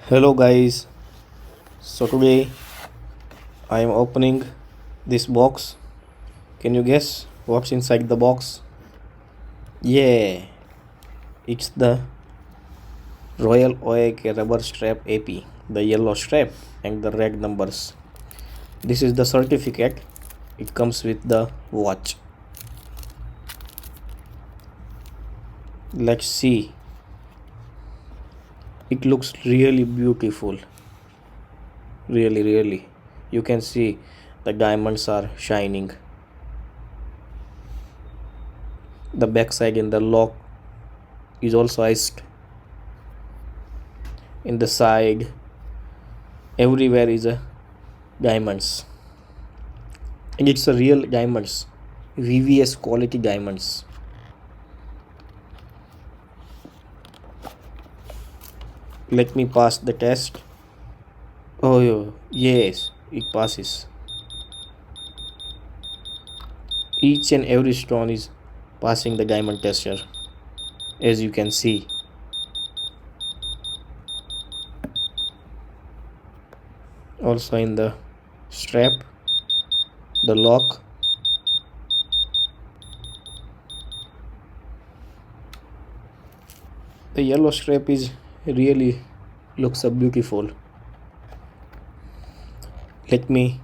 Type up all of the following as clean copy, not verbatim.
Hello guys, so today I am opening this box. Can you guess what's inside the box? Yeah, it's the Royal Oak rubber strap AP, the yellow strap and the red numbers. This is the certificate. It comes with the watch. Let's see. It looks really beautiful. Really. You can see the diamonds are shining. The backside in the lock is also iced. In the side, everywhere is a diamonds, and it's a real diamonds, VVS quality diamonds. Let me pass the test. Oh yes, it passes. Each and every stone is passing the diamond tester, as you can see. Also in the strap, the lock, the yellow strap is really looks so beautiful. Let me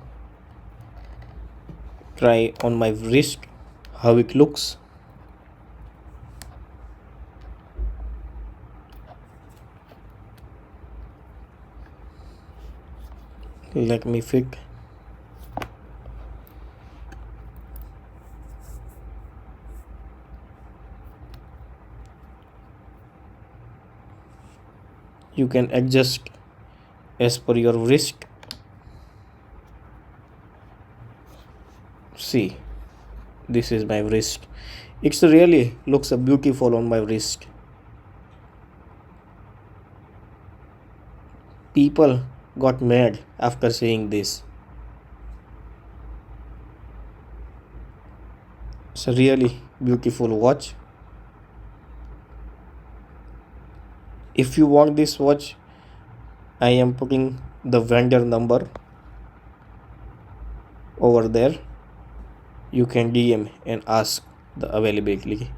try on my wrist how it looks. Let me fit. You can adjust as per your wrist. See, this is my wrist. It's really looks beautiful on my wrist. People got mad after seeing this. It's a really beautiful watch. If you want this watch, I am putting the vendor number over there. You can DM and ask the availability.